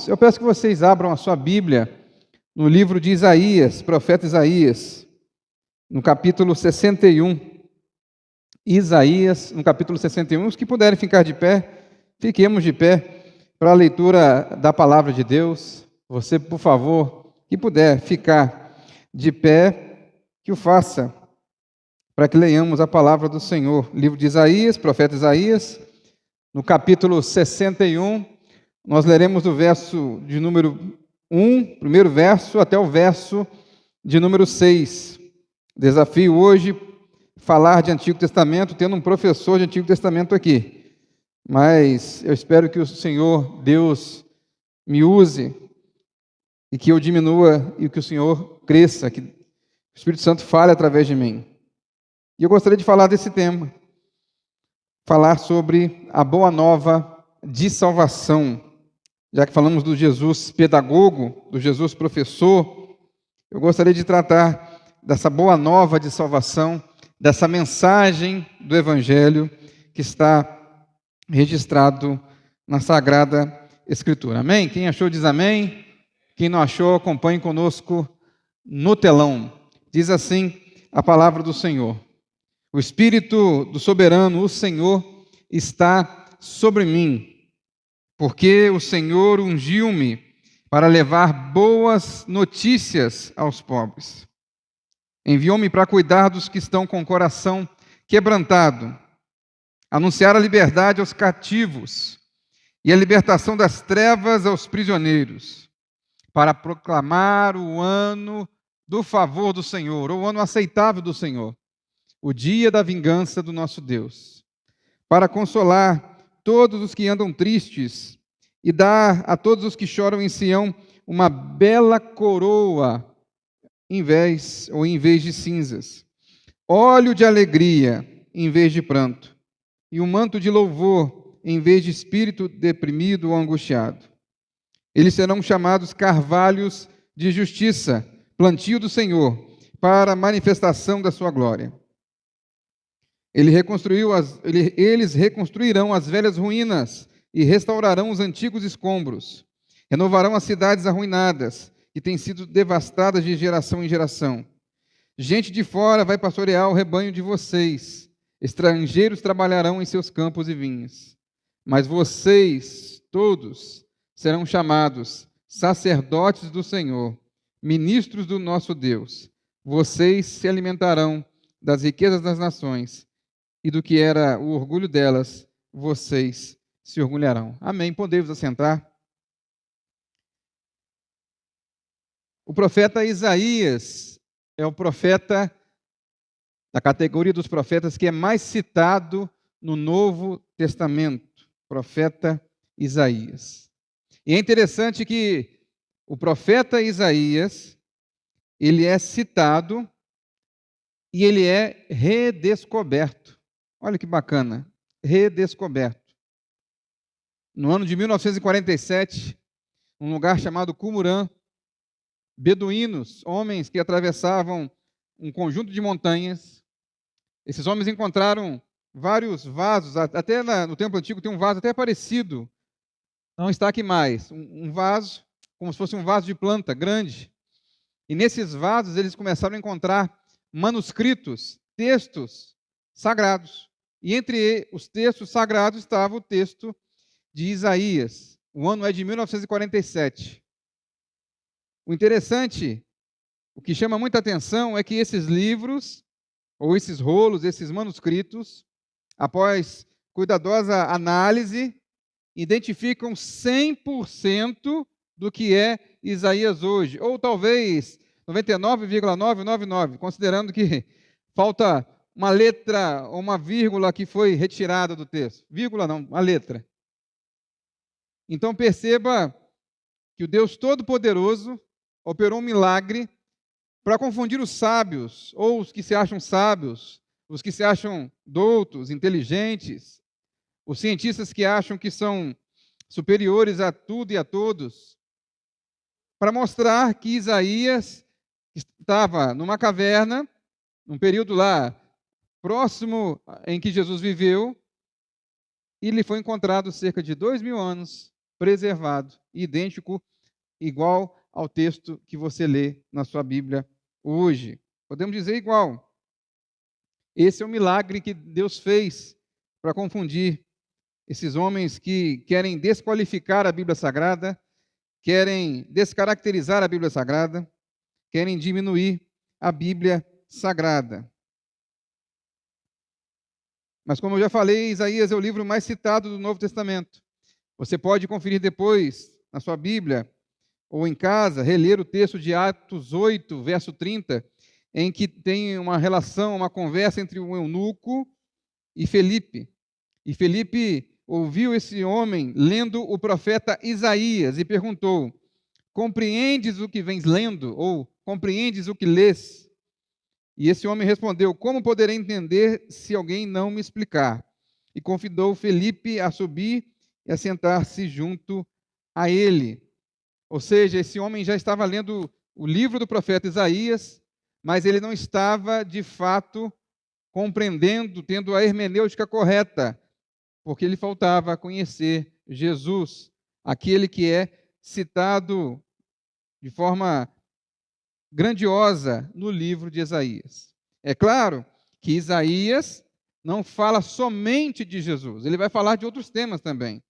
Irmãos, eu peço que vocês abram a sua Bíblia no livro de Isaías, profeta Isaías, no capítulo 61. Isaías, no capítulo 61. Os que puderem ficar de pé, fiquemos de pé para a leitura da palavra de Deus. Você, por favor, que puder ficar de pé, que o faça, para que leiamos a palavra do Senhor. Livro de Isaías, profeta Isaías, no capítulo 61. Nós leremos do verso de número 1, primeiro verso, até o verso de número 6. Desafio hoje falar de Antigo Testamento, tendo um professor de Antigo Testamento aqui. Mas eu espero que o Senhor, Deus, me use e que eu diminua e que o Senhor cresça, que o Espírito Santo fale através de mim. E eu gostaria de falar desse tema, falar sobre a boa nova de salvação. Já que falamos do Jesus pedagogo, do Jesus professor, eu gostaria de tratar dessa boa nova de salvação, dessa mensagem do Evangelho que está registrado na Sagrada Escritura. Amém? Quem achou diz amém. Quem não achou, acompanhe conosco no telão. Diz assim a palavra do Senhor. O Espírito do Soberano, o Senhor, está sobre mim, porque o Senhor ungiu-me para levar boas notícias aos pobres. Enviou-me para cuidar dos que estão com o coração quebrantado, anunciar a liberdade aos cativos e a libertação das trevas aos prisioneiros, para proclamar o ano do favor do Senhor, o ano aceitável do Senhor, o dia da vingança do nosso Deus, para consolar todos os que andam tristes e dar a todos os que choram em Sião uma bela coroa em vez de cinzas, óleo de alegria em vez de pranto, e um manto de louvor em vez de espírito deprimido ou angustiado. Eles serão chamados carvalhos de justiça, plantio do Senhor, para a manifestação da sua glória. Eles reconstruirão as velhas ruínas e restaurarão os antigos escombros. Renovarão as cidades arruinadas, que têm sido devastadas de geração em geração. Gente de fora vai pastorear o rebanho de vocês. Estrangeiros trabalharão em seus campos e vinhas. Mas vocês, todos, serão chamados sacerdotes do Senhor, ministros do nosso Deus. Vocês se alimentarão das riquezas das nações, e do que era o orgulho delas, vocês se orgulharão. Amém. Podemos assentar. O profeta Isaías é o profeta da categoria dos profetas que é mais citado no Novo Testamento. Profeta Isaías. E é interessante que o profeta Isaías, ele é citado e ele é redescoberto. Olha que bacana, redescoberto. No ano de 1947, um lugar chamado Qumran, beduínos, homens que atravessavam um conjunto de montanhas, esses homens encontraram vários vasos, até no tempo antigo tem um vaso até parecido, não está aqui mais, um vaso, como se fosse um vaso de planta, grande. E nesses vasos eles começaram a encontrar manuscritos, textos sagrados. E entre os textos sagrados estava o texto de Isaías. O ano é de 1947. O interessante, o que chama muita atenção é que esses livros, ou esses rolos, esses manuscritos, após cuidadosa análise, identificam 100% do que é Isaías hoje. Ou talvez 99,999, considerando que falta uma letra ou uma vírgula que foi retirada do texto. Vírgula não, uma letra. Então perceba que o Deus Todo-Poderoso operou um milagre para confundir os sábios, ou os que se acham sábios, os que se acham doutos, inteligentes, os cientistas que acham que são superiores a tudo e a todos, para mostrar que Isaías estava numa caverna, num período lá próximo em que Jesus viveu, e ele foi encontrado cerca de 2000 anos preservado, idêntico, igual ao texto que você lê na sua Bíblia hoje. Podemos dizer igual. Esse é o milagre que Deus fez para confundir esses homens que querem desqualificar a Bíblia Sagrada, querem descaracterizar a Bíblia Sagrada, querem diminuir a Bíblia Sagrada. Mas, como eu já falei, Isaías é o livro mais citado do Novo Testamento. Você pode conferir depois na sua Bíblia ou em casa, reler o texto de Atos 8, verso 30, em que tem uma relação, uma conversa entre um eunuco e Felipe. E Felipe ouviu esse homem lendo o profeta Isaías e perguntou: compreendes o que vens lendo? Ou compreendes o que lês? E esse homem respondeu: como poderei entender se alguém não me explicar? E convidou Felipe a subir e a sentar-se junto a ele. Ou seja, esse homem já estava lendo o livro do profeta Isaías, mas ele não estava, de fato, compreendendo, tendo a hermenêutica correta, porque lhe faltava conhecer Jesus, aquele que é citado de forma grandiosa no livro de Isaías. É claro que Isaías não fala somente de Jesus, ele vai falar de outros temas também.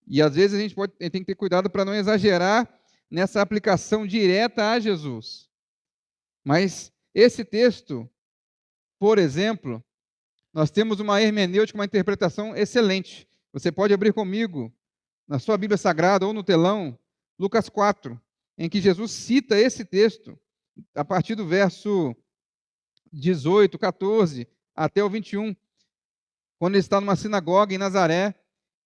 E às vezes a gente tem que ter cuidado para não exagerar nessa aplicação direta a Jesus. Mas esse texto, por exemplo, nós temos uma hermenêutica, uma interpretação excelente. Você pode abrir comigo na sua Bíblia Sagrada ou no telão, Lucas 4, em que Jesus cita esse texto a partir do verso 18, 14 até o 21, quando ele está numa sinagoga em Nazaré,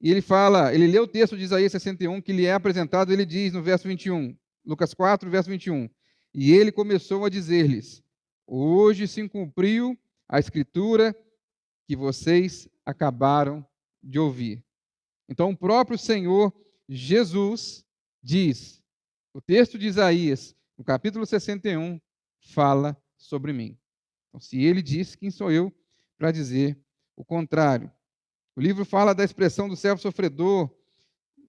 e ele lê o texto de Isaías 61, que lhe é apresentado, ele diz no verso 21, Lucas 4, verso 21, e ele começou a dizer-lhes: hoje se cumpriu a escritura que vocês acabaram de ouvir. Então, o próprio Senhor Jesus diz, o texto de Isaías, no capítulo 61, fala sobre mim. Então, se ele diz, quem sou eu para dizer o contrário? O livro fala da expressão do servo sofredor,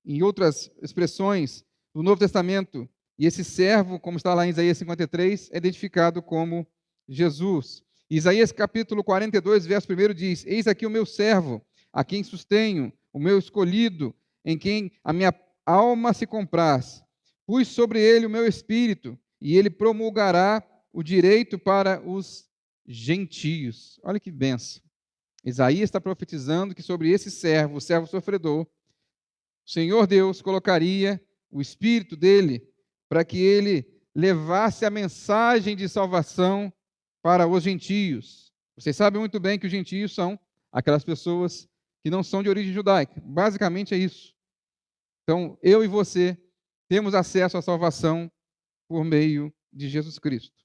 em outras expressões do Novo Testamento, e esse servo, como está lá em Isaías 53, é identificado como Jesus. Isaías capítulo 42, verso 1 diz: eis aqui o meu servo, a quem sustenho, o meu escolhido, em quem a minha alma se compraz. Pus sobre ele o meu espírito, e ele promulgará o direito para os gentios. Olha que bênção. Isaías está profetizando que sobre esse servo, o servo sofredor, o Senhor Deus colocaria o espírito dele para que ele levasse a mensagem de salvação para os gentios. Vocês sabem muito bem que os gentios são aquelas pessoas que não são de origem judaica. Basicamente é isso. Então, eu e você temos acesso à salvação por meio de Jesus Cristo.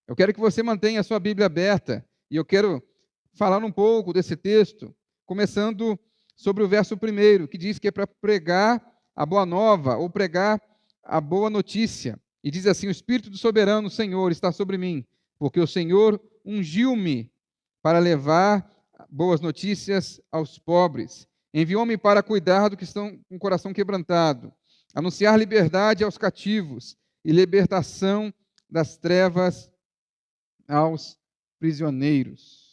Eu quero que você mantenha a sua Bíblia aberta e eu quero falar um pouco desse texto, começando sobre o verso 1, que diz que é para pregar a boa nova ou pregar a boa notícia. E diz assim: o Espírito do soberano Senhor está sobre mim, porque o Senhor ungiu-me para levar boas notícias aos pobres. Enviou-me para cuidar do que estão com o coração quebrantado, anunciar liberdade aos cativos e libertação das trevas aos prisioneiros.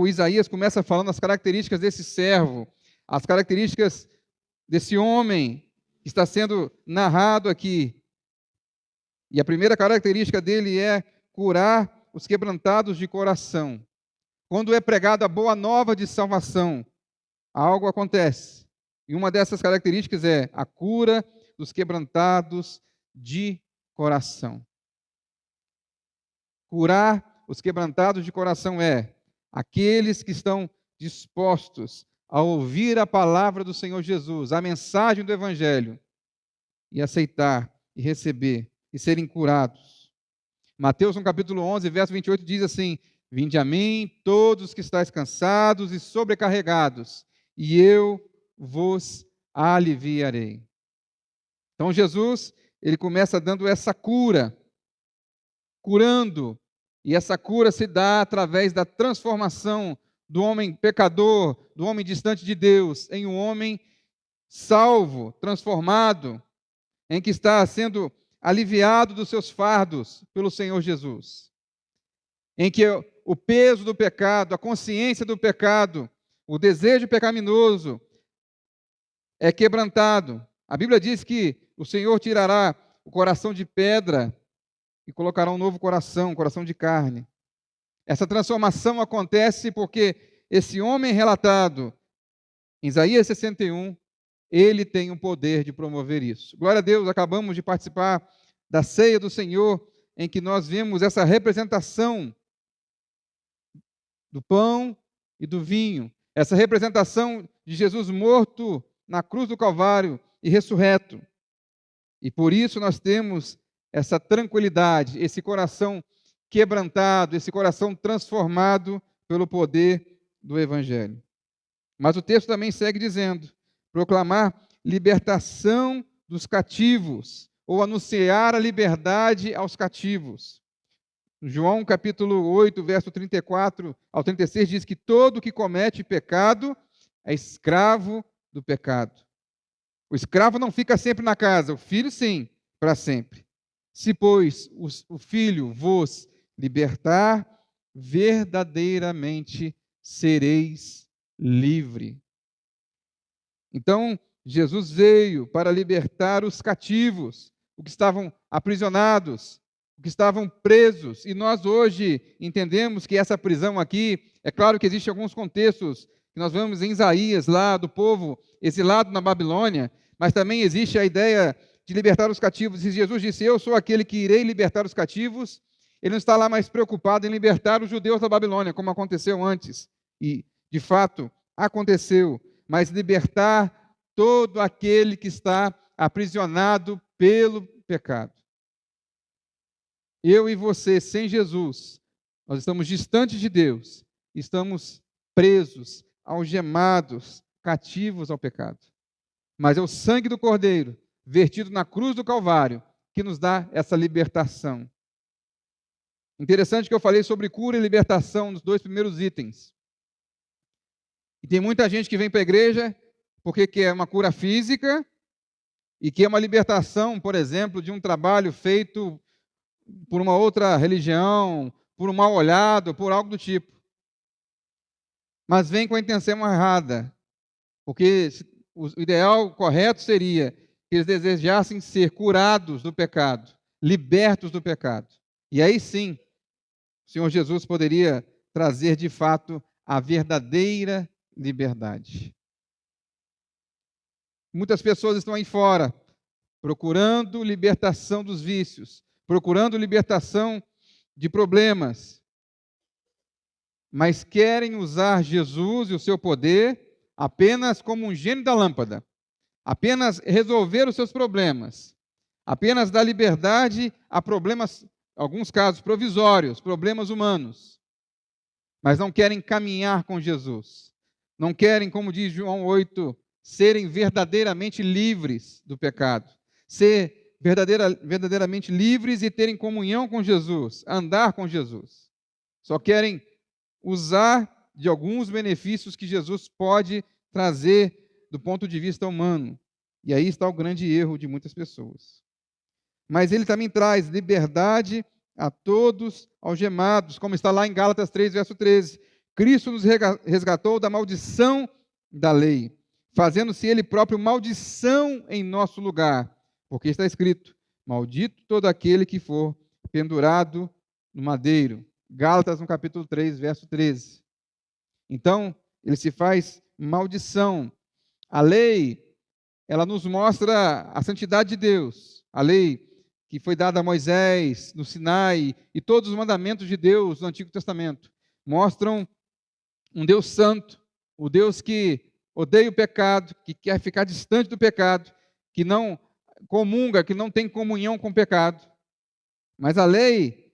Isaías começa falando as características desse servo, as características desse homem que está sendo narrado aqui. E a primeira característica dele é curar os quebrantados de coração. Quando é pregada a boa nova de salvação, algo acontece. E uma dessas características é a cura dos quebrantados de coração. Curar os quebrantados de coração é aqueles que estão dispostos a ouvir a palavra do Senhor Jesus, a mensagem do Evangelho, e aceitar e receber e serem curados. Mateus, no capítulo 11, verso 28, diz assim: vinde a mim, todos que estáis cansados e sobrecarregados, e eu vos aliviarei. Então Jesus, ele começa dando essa cura, curando, e essa cura se dá através da transformação do homem pecador, do homem distante de Deus, em um homem salvo, transformado, em que está sendo aliviado dos seus fardos pelo Senhor Jesus, em que o peso do pecado, a consciência do pecado, o desejo pecaminoso é quebrantado. A Bíblia diz que o Senhor tirará o coração de pedra e colocará um novo coração, um coração de carne. Essa transformação acontece porque esse homem relatado em Isaías 61, ele tem o poder de promover isso. Glória a Deus, acabamos de participar da ceia do Senhor, em que nós vimos essa representação do pão e do vinho, essa representação de Jesus morto na cruz do Calvário e ressurreto. E por isso nós temos essa tranquilidade, esse coração quebrantado, esse coração transformado pelo poder do Evangelho. Mas o texto também segue dizendo: proclamar libertação dos cativos, ou anunciar a liberdade aos cativos. João capítulo 8, verso 34 ao 36 diz que todo que comete pecado é escravo do pecado. O escravo não fica sempre na casa, o filho sim, para sempre. Se, pois, o filho vos libertar, verdadeiramente sereis livre. Então, Jesus veio para libertar os cativos, os que estavam aprisionados, os que estavam presos. E nós hoje entendemos que essa prisão aqui, é claro que existem alguns contextos que nós vemos em Isaías, lá do povo exilado na Babilônia, mas também existe a ideia de libertar os cativos. E Jesus disse: eu sou aquele que irei libertar os cativos. Ele não está lá mais preocupado em libertar os judeus da Babilônia, como aconteceu antes. E, de fato, aconteceu. Mas libertar todo aquele que está aprisionado pelo pecado. Eu e você, sem Jesus, nós estamos distantes de Deus, estamos presos, algemados, cativos ao pecado. Mas é o sangue do Cordeiro, vertido na cruz do Calvário, que nos dá essa libertação. Interessante que eu falei sobre cura e libertação nos dois primeiros itens. E tem muita gente que vem para a igreja porque quer uma cura física e quer uma libertação, por exemplo, de um trabalho feito por uma outra religião, por um mal olhado, por algo do tipo. Mas vem com a intenção errada, porque o ideal correto seria que eles desejassem ser curados do pecado, libertos do pecado. E aí sim, o Senhor Jesus poderia trazer de fato a verdadeira liberdade. Muitas pessoas estão aí fora, procurando libertação dos vícios, procurando libertação de problemas, mas querem usar Jesus e o seu poder apenas como um gênio da lâmpada, apenas resolver os seus problemas, apenas dar liberdade a problemas, alguns casos provisórios, problemas humanos, mas não querem caminhar com Jesus, não querem, como diz João 8, serem verdadeiramente livres do pecado, ser verdadeiramente livres e terem comunhão com Jesus, andar com Jesus. Só querem usar de alguns benefícios que Jesus pode trazer do ponto de vista humano. E aí está o grande erro de muitas pessoas. Mas ele também traz liberdade a todos algemados, como está lá em Gálatas 3, verso 13. Cristo nos resgatou da maldição da lei, fazendo-se ele próprio maldição em nosso lugar, porque está escrito: maldito todo aquele que for pendurado no madeiro. Gálatas, no capítulo 3, verso 13. Então, ele se faz maldição. A lei, ela nos mostra a santidade de Deus. A lei que foi dada a Moisés no Sinai e todos os mandamentos de Deus no Antigo Testamento mostram um Deus santo, o Deus que odeia o pecado, que quer ficar distante do pecado, que não comunga, que não tem comunhão com o pecado. Mas a lei,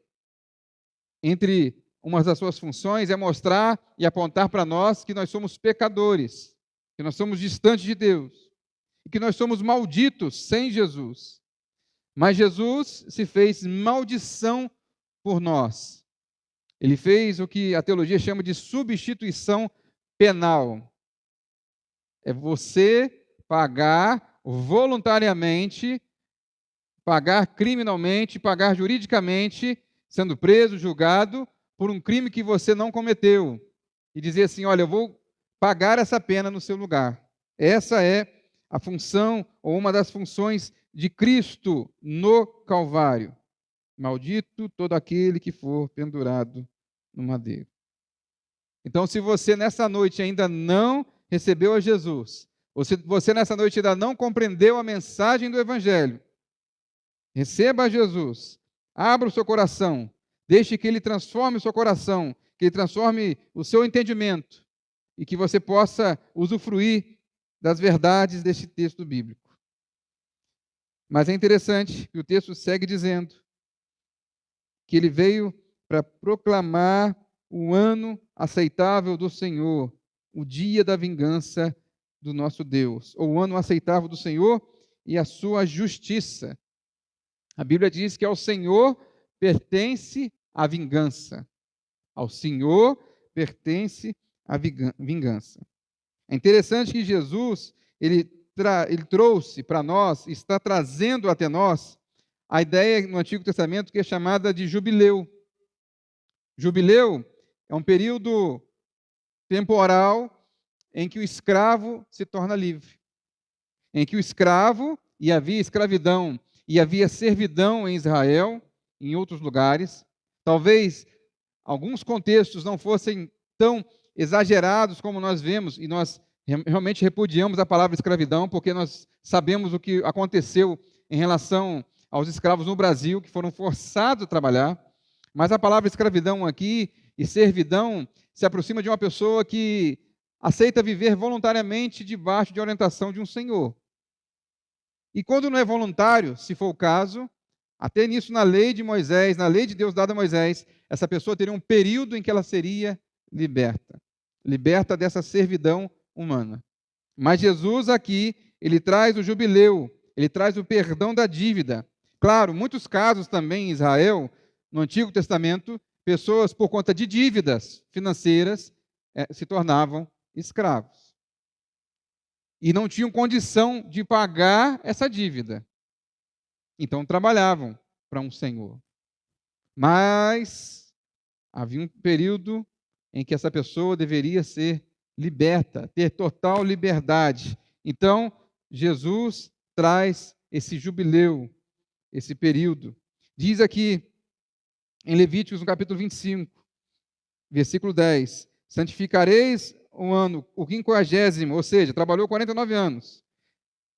entre uma das suas funções, é mostrar e apontar para nós que nós somos pecadores, que nós somos distantes de Deus, e que nós somos malditos sem Jesus. Mas Jesus se fez maldição por nós. Ele fez o que a teologia chama de substituição penal. É você pagar voluntariamente, pagar criminalmente, pagar juridicamente, sendo preso, julgado, por um crime que você não cometeu. E dizer assim, olha, eu vou pagar essa pena no seu lugar. Essa é a função, ou uma das funções de Cristo no Calvário. Maldito todo aquele que for pendurado no madeiro. Então, se você nessa noite ainda não recebeu a Jesus, ou se você nessa noite ainda não compreendeu a mensagem do Evangelho, receba a Jesus, abra o seu coração, deixe que Ele transforme o seu coração, que Ele transforme o seu entendimento e que você possa usufruir das verdades deste texto bíblico. Mas é interessante que o texto segue dizendo que Ele veio para proclamar o ano aceitável do Senhor, o dia da vingança do nosso Deus, ou o ano aceitável do Senhor e a sua justiça. A Bíblia diz que ao Senhor pertence a vingança. Ao Senhor pertence a vingança. É interessante que Jesus, ele trouxe para nós, está trazendo até nós, a ideia no Antigo Testamento que é chamada de jubileu. Jubileu é um período temporal em que o escravo se torna livre. Em que o escravo, e havia escravidão, e havia servidão em Israel, em outros lugares. Talvez alguns contextos não fossem tão exagerados como nós vemos, e nós realmente repudiamos a palavra escravidão, porque nós sabemos o que aconteceu em relação aos escravos no Brasil, que foram forçados a trabalhar. Mas a palavra escravidão aqui e servidão se aproxima de uma pessoa que aceita viver voluntariamente debaixo de orientação de um senhor. E quando não é voluntário, se for o caso, até nisso na lei de Moisés, na lei de Deus dada a Moisés, essa pessoa teria um período em que ela seria liberta dessa servidão humana. Mas Jesus aqui, ele traz o jubileu, ele traz o perdão da dívida. Claro, muitos casos também em Israel, no Antigo Testamento, pessoas por conta de dívidas financeiras se tornavam escravos. E não tinham condição de pagar essa dívida. Então trabalhavam para um senhor. Mas havia um período em que essa pessoa deveria ser liberta, ter total liberdade. Então, Jesus traz esse jubileu, esse período. Diz aqui em Levíticos, no capítulo 25, versículo 10, santificareis um ano, o 50º, ou seja, trabalhou 49 anos,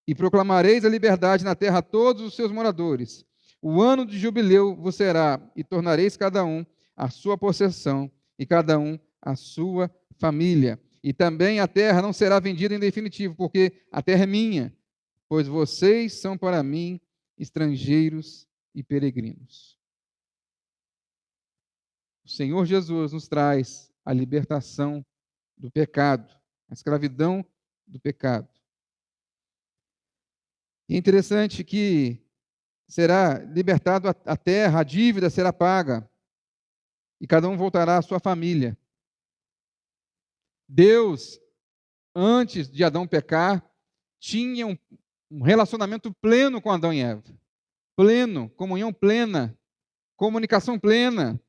e proclamareis a liberdade na terra a todos os seus moradores. O ano de jubileu vos será, e tornareis cada um a sua possessão, e cada um a sua família. E também a terra não será vendida em definitivo, porque a terra é minha, pois vocês são para mim estrangeiros e peregrinos. O Senhor Jesus nos traz a libertação do pecado, a escravidão do pecado. E é interessante que será libertado a terra, a dívida será paga, e cada um voltará à sua família. Deus, antes de Adão pecar, tinha um relacionamento pleno com Adão e Eva. Pleno, comunhão plena, comunicação plena.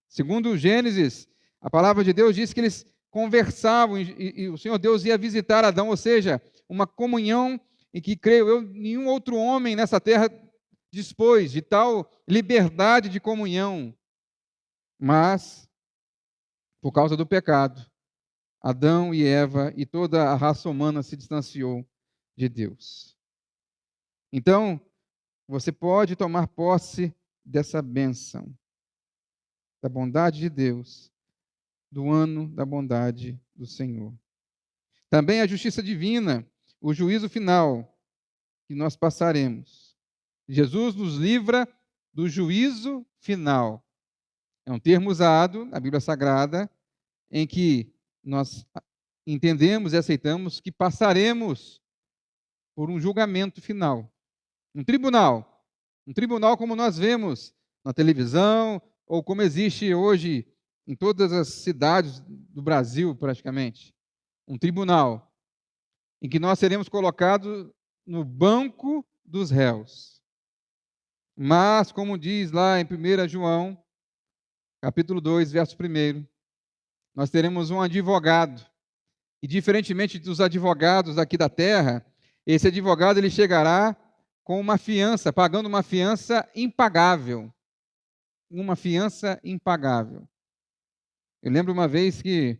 Segundo Gênesis, a palavra de Deus diz que eles conversavam e o Senhor Deus ia visitar Adão, ou seja, uma comunhão em que, creio eu, nenhum outro homem nessa terra dispôs de tal liberdade de comunhão. Mas, por causa do pecado, Adão e Eva e toda a raça humana se distanciou de Deus. Então, você pode tomar posse dessa bênção, da bondade de Deus, do ano da bondade do Senhor. Também a justiça divina, o juízo final que nós passaremos. Jesus nos livra do juízo final. É um termo usado na Bíblia Sagrada em que nós entendemos e aceitamos que passaremos por um julgamento final. Um tribunal como nós vemos na televisão ou como existe hoje em todas as cidades do Brasil, praticamente, um tribunal, em que nós seremos colocados no banco dos réus. Mas, como diz lá em 1 João, capítulo 2, verso 1, nós teremos um advogado. E diferentemente dos advogados aqui da terra, esse advogado ele chegará com uma fiança, pagando uma fiança impagável. Uma fiança impagável. Eu lembro uma vez que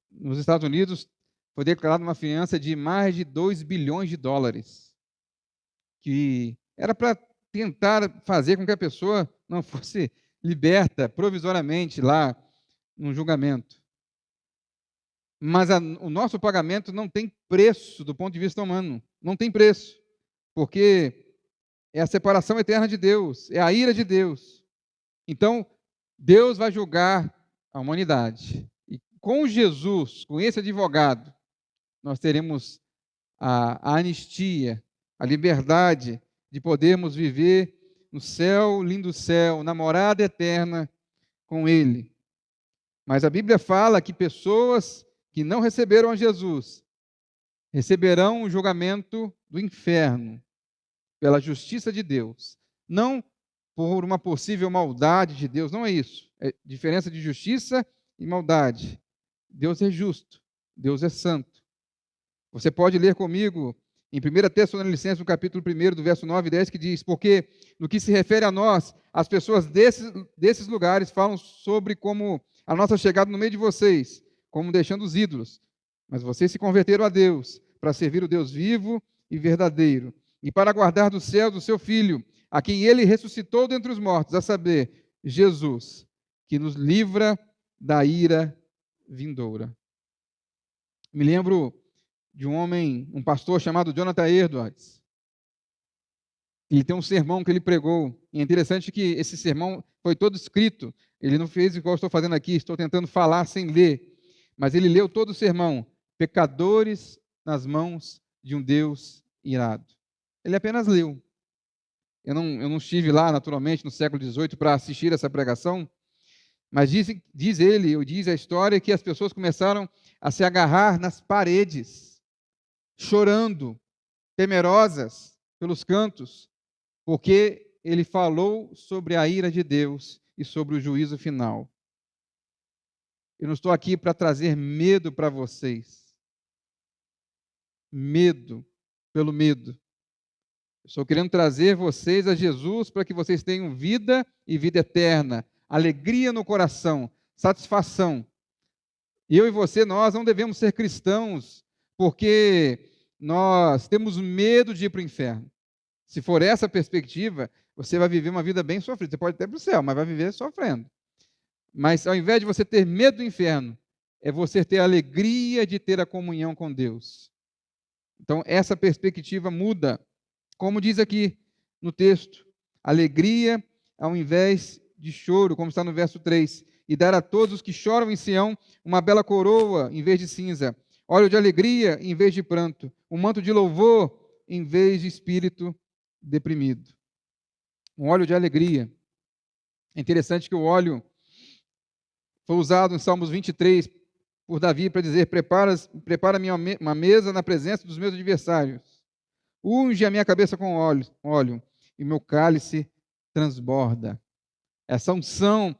nos Estados Unidos foi declarada uma fiança de mais de 2 bilhões de dólares, que era para tentar fazer com que a pessoa não fosse liberta provisoriamente lá no julgamento. Mas o nosso pagamento não tem preço do ponto de vista humano. Não tem preço. Porque é a separação eterna de Deus. É a ira de Deus. Então, Deus vai julgar a humanidade. E com Jesus, com esse advogado, nós teremos a anistia, a liberdade de podermos viver no céu, lindo céu, na morada eterna com Ele. Mas a Bíblia fala que pessoas que não receberam a Jesus receberão o julgamento do inferno pela justiça de Deus. Não por uma possível maldade de Deus, não é isso. É diferença de justiça e maldade. Deus é justo, Deus é santo. Você pode ler comigo em 1 Tessalonicenses, no capítulo 1, do verso 9 e 10, que diz: porque no que se refere a nós, as pessoas desses lugares falam sobre como a nossa chegada no meio de vocês, como deixando os ídolos. Mas vocês se converteram a Deus, para servir o Deus vivo e verdadeiro, e para guardar do céu do seu Filho, a quem Ele ressuscitou dentre os mortos, a saber, Jesus, que nos livra da ira vindoura. Me lembro de um homem, um pastor chamado Jonathan Edwards. Ele tem um sermão que ele pregou, e é interessante que esse sermão foi todo escrito. Ele não fez igual eu estou fazendo aqui, estou tentando falar sem ler. Mas ele leu todo o sermão, pecadores nas mãos de um Deus irado. Ele apenas leu. Eu não estive lá, naturalmente, no século XVIII para assistir essa pregação, mas diz a história, que as pessoas começaram a se agarrar nas paredes, chorando, temerosas pelos cantos, porque ele falou sobre a ira de Deus e sobre o juízo final. Eu não estou aqui para trazer medo para vocês. Medo pelo medo. Eu estou querendo trazer vocês a Jesus para que vocês tenham vida e vida eterna, alegria no coração, satisfação. Eu e você, nós não devemos ser cristãos porque nós temos medo de ir para o inferno. Se for essa a perspectiva, você vai viver uma vida bem sofrida. Você pode até ir para o céu, mas vai viver sofrendo. Mas ao invés de você ter medo do inferno, é você ter a alegria de ter a comunhão com Deus. Então, essa perspectiva muda. Como diz aqui no texto, alegria ao invés de choro, como está no verso 3. E dar a todos os que choram em Sião uma bela coroa em vez de cinza, óleo de alegria em vez de pranto, um manto de louvor em vez de espírito deprimido. Um óleo de alegria. É interessante que o óleo foi usado em Salmos 23 por Davi para dizer: prepara-me uma mesa na presença dos meus adversários. Unge a minha cabeça com óleo e meu cálice transborda. Essa unção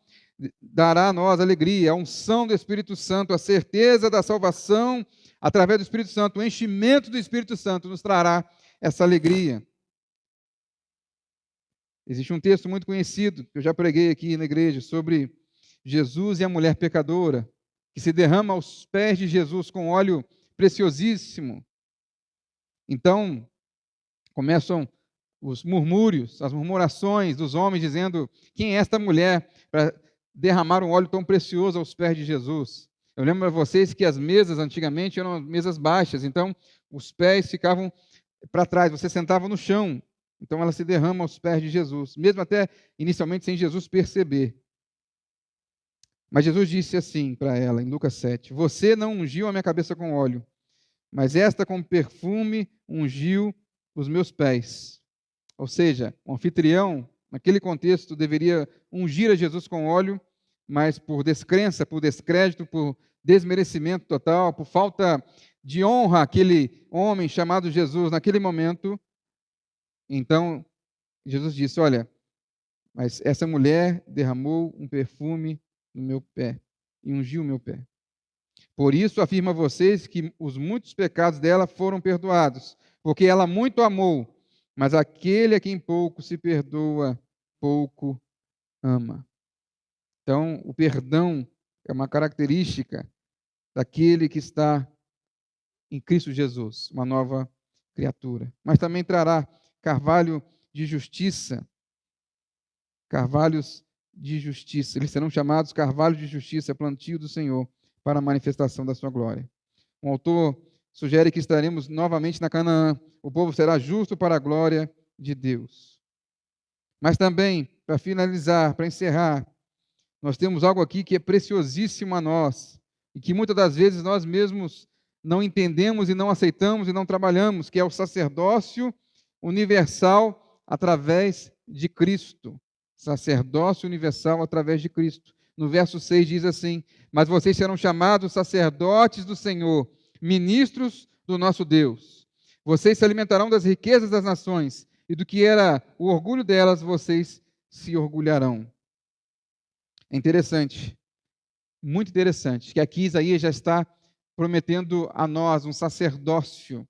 dará a nós alegria, a unção do Espírito Santo, a certeza da salvação através do Espírito Santo, o enchimento do Espírito Santo nos trará essa alegria. Existe um texto muito conhecido, que eu já preguei aqui na igreja, sobre Jesus e a mulher pecadora, que se derrama aos pés de Jesus com óleo preciosíssimo. Então, começam os murmúrios, as murmurações dos homens, dizendo: quem é esta mulher para derramar um óleo tão precioso aos pés de Jesus? Eu lembro a vocês que as mesas antigamente eram mesas baixas, então os pés ficavam para trás, você sentava no chão, então ela se derrama aos pés de Jesus, mesmo até inicialmente sem Jesus perceber. Mas Jesus disse assim para ela, em Lucas 7, você não ungiu a minha cabeça com óleo, mas esta com perfume ungiu os meus pés. Ou seja, o anfitrião naquele contexto, deveria ungir a Jesus com óleo, mas por descrença, por descrédito, por desmerecimento total, por falta de honra àquele homem chamado Jesus naquele momento, então Jesus disse: olha, mas essa mulher derramou um perfume no meu pé e ungiu o meu pé. Por isso afirmo a vocês que os muitos pecados dela foram perdoados, porque ela muito amou, mas aquele a quem pouco se perdoa, pouco ama. Então, o perdão é uma característica daquele que está em Cristo Jesus, uma nova criatura. Mas também trará carvalho de justiça, carvalhos de justiça. Eles serão chamados carvalhos de justiça, plantio do Senhor, para a manifestação da sua glória. Um autor sugere que estaremos novamente na Canaã. O povo será justo para a glória de Deus. Mas também, para finalizar, para encerrar, nós temos algo aqui que é preciosíssimo a nós e que muitas das vezes nós mesmos não entendemos e não aceitamos e não trabalhamos, que é o sacerdócio universal através de Cristo. Sacerdócio universal através de Cristo. No verso 6 diz assim: mas vocês serão chamados sacerdotes do Senhor, ministros do nosso Deus. Vocês se alimentarão das riquezas das nações, e do que era o orgulho delas, vocês se orgulharão. É interessante, muito interessante, que aqui Isaías já está prometendo a nós um sacerdócio.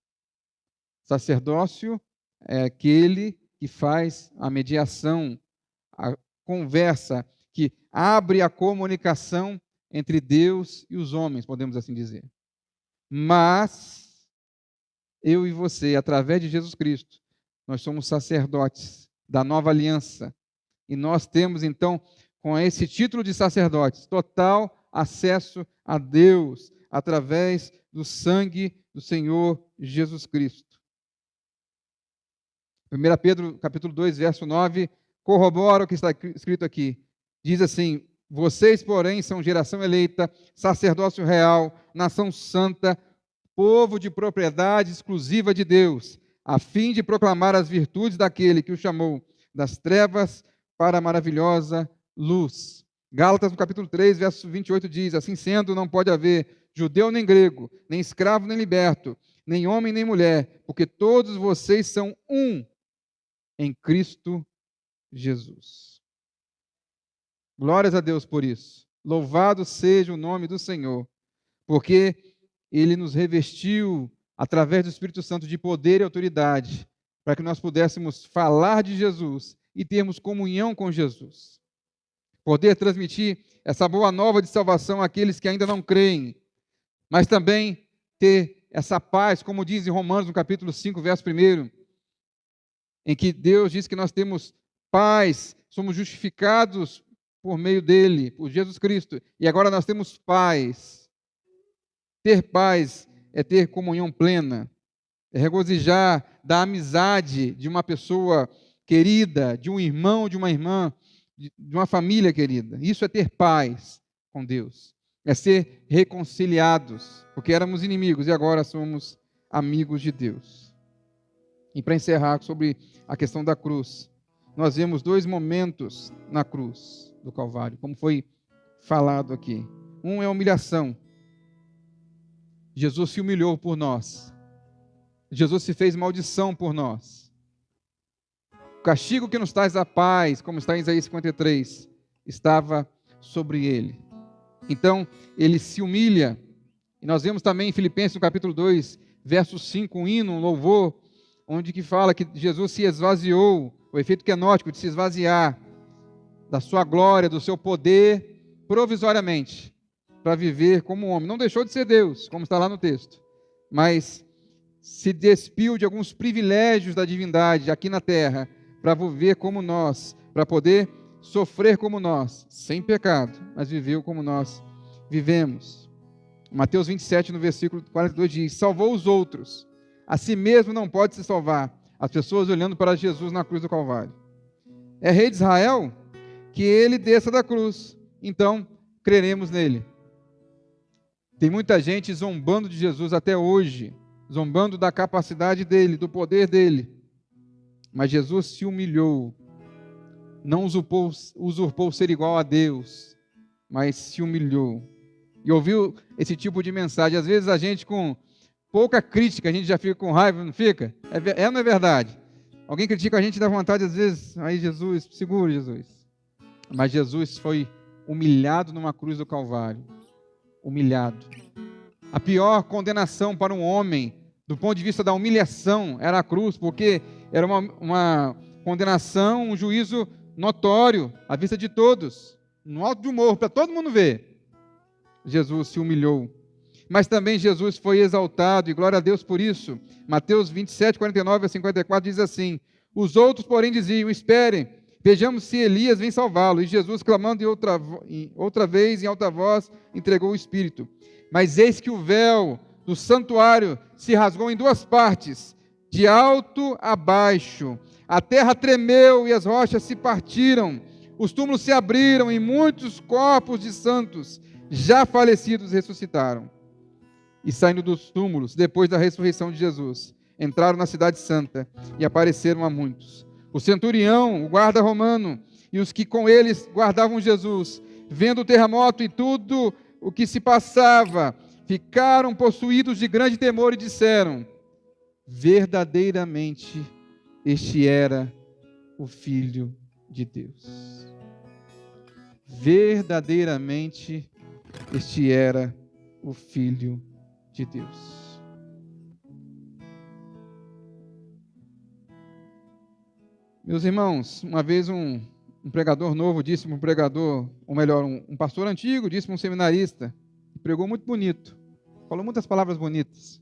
Sacerdócio é aquele que faz a mediação, a conversa, que abre a comunicação entre Deus e os homens, podemos assim dizer. Mas eu e você, através de Jesus Cristo, nós somos sacerdotes da nova aliança. E nós temos, então, com esse título de sacerdotes, total acesso a Deus, através do sangue do Senhor Jesus Cristo. 1 Pedro, capítulo 2, verso 9, corrobora o que está escrito aqui. Diz assim: vocês, porém, são geração eleita, sacerdócio real, nação santa, povo de propriedade exclusiva de Deus, a fim de proclamar as virtudes daquele que o chamou das trevas para a maravilhosa luz. Gálatas, no capítulo 3, verso 28, diz: assim sendo, não pode haver judeu nem grego, nem escravo nem liberto, nem homem nem mulher, porque todos vocês são um em Cristo Jesus. Glórias a Deus por isso. Louvado seja o nome do Senhor, porque Ele nos revestiu, através do Espírito Santo, de poder e autoridade, para que nós pudéssemos falar de Jesus e termos comunhão com Jesus. Poder transmitir essa boa nova de salvação àqueles que ainda não creem, mas também ter essa paz, como diz em Romanos, no capítulo 5, verso 1, em que Deus diz que nós temos paz, somos justificados por meio dele, por Jesus Cristo, e agora nós temos paz. Ter paz é ter comunhão plena, é regozijar da amizade de uma pessoa querida, de um irmão, de uma irmã, de uma família querida. Isso é ter paz com Deus, é ser reconciliados, porque éramos inimigos e agora somos amigos de Deus. E para encerrar sobre a questão da cruz, nós vemos dois momentos na cruz do Calvário, como foi falado aqui. Um é a humilhação. Jesus se humilhou por nós. Jesus se fez maldição por nós. O castigo que nos traz a paz, como está em Isaías 53, estava sobre ele. Então, ele se humilha. E nós vemos também em Filipenses, no capítulo 2, verso 5, um hino, um louvor, onde que fala que Jesus se esvaziou, o efeito kenótico de se esvaziar da sua glória, do seu poder, provisoriamente, para viver como homem. Não deixou de ser Deus, como está lá no texto, mas se despiu de alguns privilégios da divindade aqui na terra, para viver como nós, para poder sofrer como nós, sem pecado, mas viveu como nós vivemos. Mateus 27, no versículo 42 diz: salvou os outros, a si mesmo não pode se salvar. As pessoas olhando para Jesus na cruz do Calvário. É rei de Israel? Que ele desça da cruz, então creremos nele. Tem muita gente zombando de Jesus até hoje, zombando da capacidade dele, do poder dele. Mas Jesus se humilhou não usurpou ser igual a Deus, mas se humilhou. E ouviu esse tipo de mensagem. Às vezes a gente, com pouca crítica, a gente já fica com raiva, não fica? É ou não é verdade? Alguém critica a gente, dá vontade às vezes, aí Jesus, segura Jesus. Mas Jesus foi humilhado numa cruz do Calvário. Humilhado. A pior condenação para um homem, do ponto de vista da humilhação, era a cruz, porque era uma condenação, um juízo notório, à vista de todos, no alto de um morro, para todo mundo ver. Jesus se humilhou. Mas também Jesus foi exaltado, e glória a Deus por isso. Mateus 27, 49 a 54 diz assim: os outros, porém, diziam: esperem, vejamos se Elias vem salvá-lo. E Jesus, clamando outra vez, em alta voz, entregou o Espírito. Mas eis que o véu do santuário se rasgou em duas partes, de alto a baixo. A terra tremeu e as rochas se partiram. Os túmulos se abriram e muitos corpos de santos já falecidos ressuscitaram. E saindo dos túmulos, depois da ressurreição de Jesus, entraram na cidade santa e apareceram a muitos. O centurião, o guarda romano e os que com eles guardavam Jesus, vendo o terremoto e tudo o que se passava, ficaram possuídos de grande temor e disseram: verdadeiramente este era o Filho de Deus. Verdadeiramente este era o Filho de Deus. Meus irmãos, uma vez um pregador novo disse para um pregador, ou melhor, um pastor antigo disse para um seminarista, que pregou muito bonito, falou muitas palavras bonitas,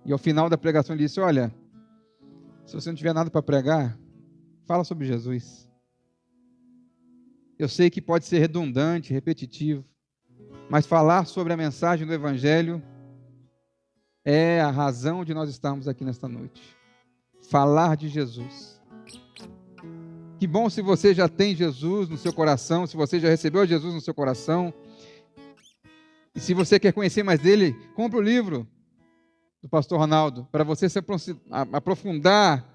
e ao final da pregação ele disse: olha, se você não tiver nada para pregar, fala sobre Jesus. Eu sei que pode ser redundante, repetitivo, mas falar sobre a mensagem do Evangelho é a razão de nós estarmos aqui nesta noite. Falar de Jesus. Que bom se você já tem Jesus no seu coração, se você já recebeu Jesus no seu coração. E se você quer conhecer mais dele, compre o livro do pastor Ronaldo, para você se aprofundar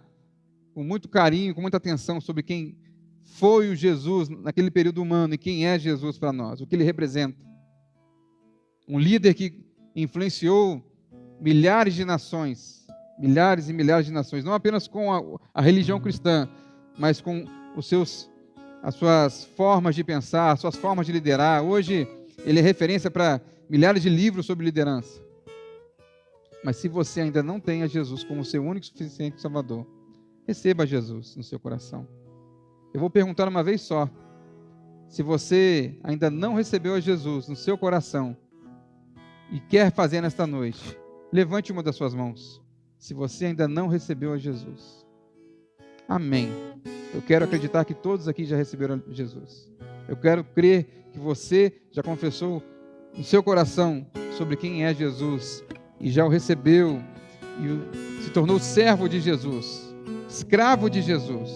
com muito carinho, com muita atenção sobre quem foi o Jesus naquele período humano e quem é Jesus para nós, o que ele representa. Um líder que influenciou milhares de nações, milhares e milhares de nações, não apenas com a religião cristã, mas com as suas formas de pensar, as suas formas de liderar. Hoje ele é referência para milhares de livros sobre liderança. Mas se você ainda não tem a Jesus como seu único e suficiente Salvador, receba Jesus no seu coração. Eu vou perguntar uma vez só: se você ainda não recebeu a Jesus no seu coração e quer fazer nesta noite, levante uma das suas mãos. Se você ainda não recebeu a Jesus. Amém. Eu quero acreditar que todos aqui já receberam Jesus. Eu quero crer que você já confessou no seu coração sobre quem é Jesus e já o recebeu e se tornou servo de Jesus, escravo de Jesus.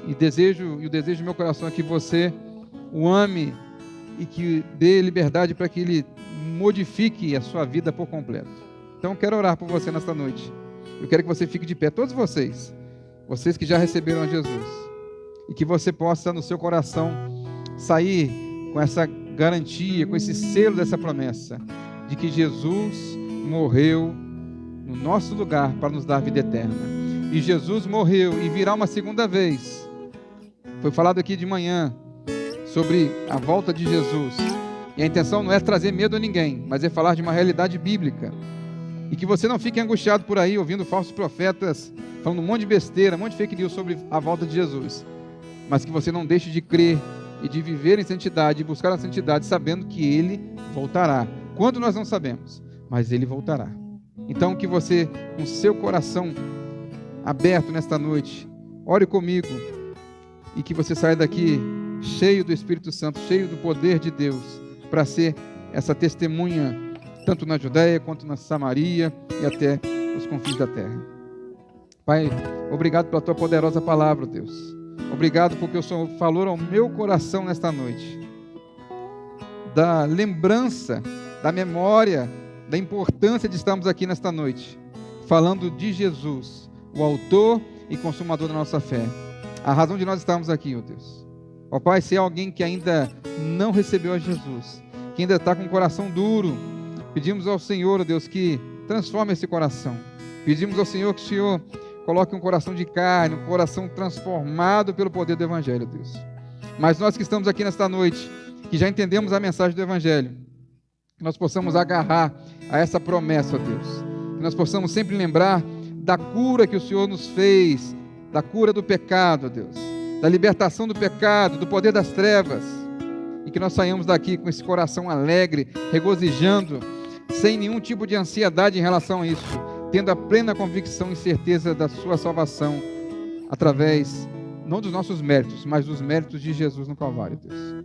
E o desejo do meu coração é que você o ame e que dê liberdade para que ele modifique a sua vida por completo. Então eu quero orar por você nesta noite. Eu quero que você fique de pé, todos vocês que já receberam a Jesus, e que você possa no seu coração sair com essa garantia, com esse selo dessa promessa, de que Jesus morreu no nosso lugar para nos dar vida eterna. E Jesus morreu e virá uma segunda vez. Foi falado aqui de manhã sobre a volta de Jesus. E a intenção não é trazer medo a ninguém, mas é falar de uma realidade bíblica. E que você não fique angustiado por aí, ouvindo falsos profetas, falando um monte de besteira, um monte de fake news sobre a volta de Jesus. Mas que você não deixe de crer e de viver em santidade, e buscar a santidade, sabendo que Ele voltará. Quando nós não sabemos, mas Ele voltará. Então que você, com seu coração aberto nesta noite, ore comigo, e que você saia daqui cheio do Espírito Santo, cheio do poder de Deus, para ser essa testemunha, tanto na Judéia, quanto na Samaria, e até os confins da terra. Pai, obrigado pela Tua poderosa palavra, Deus. Obrigado porque o Senhor falou ao meu coração nesta noite, da lembrança, da memória, da importância de estarmos aqui nesta noite, falando de Jesus, o autor e consumador da nossa fé. a razão de nós estarmos aqui, ó Deus. Ó Pai, se é alguém que ainda não recebeu a Jesus, que ainda está com o coração duro, pedimos ao Senhor, ó Deus, que transforme esse coração. Pedimos ao Senhor que o Senhor coloque um coração de carne, um coração transformado pelo poder do Evangelho, Deus. Mas nós que estamos aqui nesta noite, que já entendemos a mensagem do Evangelho, que nós possamos agarrar a essa promessa, ó Deus. Que nós possamos sempre lembrar da cura que o Senhor nos fez, da cura do pecado, ó Deus, da libertação do pecado, do poder das trevas, e que nós saímos daqui com esse coração alegre, regozijando, sem nenhum tipo de ansiedade em relação a isso, tendo a plena convicção e certeza da sua salvação, através, não dos nossos méritos, mas dos méritos de Jesus no Calvário, Deus.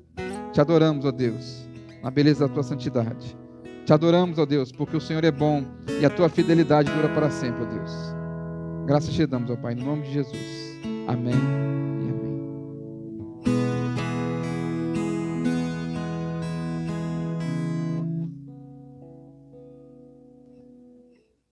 Te adoramos, ó Deus, na beleza da tua santidade. Te adoramos, ó Deus, porque o Senhor é bom e a tua fidelidade dura para sempre, ó Deus. Graças te damos, ó Pai, em nome de Jesus. Amém.